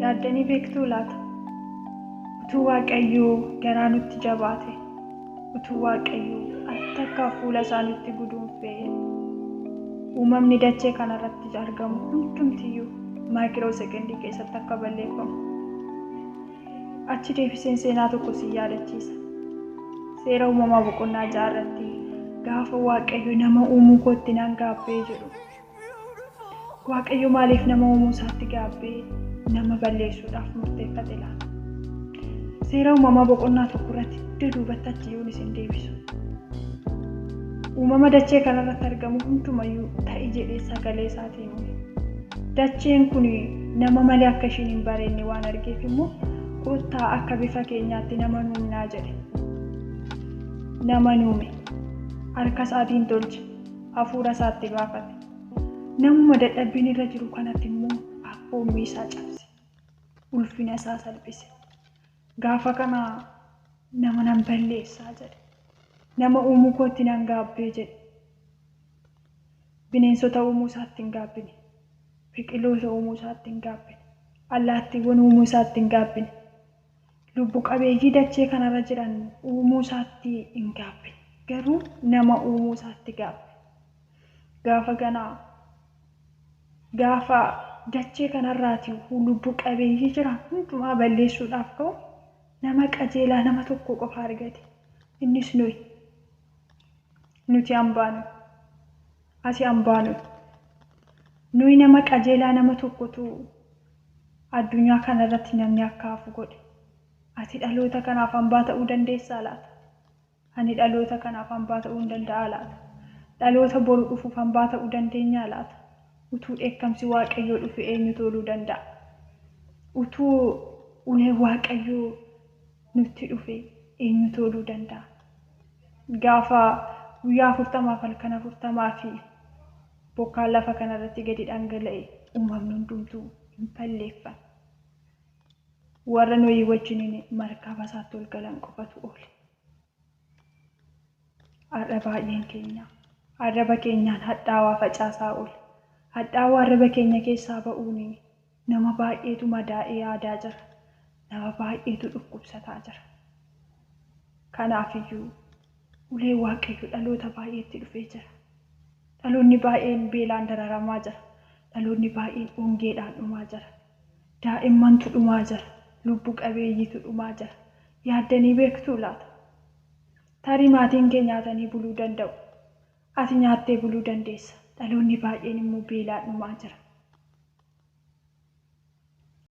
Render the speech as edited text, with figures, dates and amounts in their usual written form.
yaaddanii beektuu laata? Utuu Waaqayyoo garaa nutti jabaate, utuu Waaqayyoo akka fuula isaa nutti guduunfee uumamni dachee kanarratti argamu hundumtiyyuu maayikiroo sekendii keessatti akka balleeffamu. Achi deebiseen seenaa tokko si yaadachiisa. Seera uumamaa boqonnaa 6 irratti gaafa Waaqayyo nama uumuu kootti nan gaabbee jedhu. Waaqayyo maaliif nama uumuu isaatti gaabbee nama balleessuudhaaf murteeffate laata? Seera uumamaa boqonnaa 1 irratti duubatti achiyyuun isin deebisu. Uumama dachee kanarratti argamu hundumayyuu ta'i jedhee sagalee isaatiin uume. Dacheen kun nama malee akka ishiin hin bareenne waan argeef immoo kottaa akka bifa keenyaatti nama nuumnaa jedhe. Nama nuume harka isaatiin tolche, hafuura isaatti baafate. Namuma dadhabbiin irra jiru kanatti immoo abboommii isaa cabse, ulfina isaa salphise. Gaafa kana nama nan balleessaa jedhe. Nama uumuu kootti nan gaabbee jedhe. Bineensota uumuu isaatti hin gaabbine, biqiloota uumuu isaatti hin gaabbine, allaattiiwwan uumuu isaatti hin gaabbine, lubbu qabeeyyii dachee kanarra jiran uumuu isaatti hin gaabbine. Garuu nama uumuu isaatti gaabbe. Gaafa dachee kanarraati lubbu qabeeyyii jiran hundumaa balleessuudhaaf ka'u nama qajeelaa nama tokko qofa argate. Innis nuti hambaanu, ati hambaanu. Nuyi nama qajeelaa nama tokkotu addunyaa kanarratti namni akka hafu godhe. Ati dhaloota kanaaf hambaa ta'uu dandeessaa laata? Ani dhaloota kanaaf hambaa ta'uu hin danda'a laata? Dhaloota boru dhufuuf hambaa ta'uu dandeenyaa laata? Utuu dheekkamsi Waaqayyoo dhufe eenyu toluu danda'a? Utuu ulee Waaqayyoo nutti dhufe eenyu toluu danda'a? Gaafa guyyaa 40 halkan 40 fi bokkaan lafa kanarratti gadi dhangala'e uumamni hundumtuu hin balleeffame. Warra Nohii wajjin markaba isaatti ol galan qofatu oole. Arraba keenyaan hadhaawaa facaasaa oole. Hadhaawaa arraba keenya keessaa ba'uun nama baay'eetu madaa'ee aadaa jira. Nama baay'eetu dhukkubsataa jira. Kanaafiyyuu ulee Waaqayyo dhaloota baay'eetti dhufee jira. Dhaloonni baay'een beelaan dararamaa jira. Dhaloonni baay'een hongeedhaan dhumaa jira. Daa'immantu dhumaa jira. Lubbu qabeeyyiitu dhumaa jira. Yaaddanii beektuu laata? Tarii maatiin kee nyaatanii buluu danda'u. Ati nyaattee buluu dandeessa. Dhaloonni baay'een immoo beelaan dhumaa jira.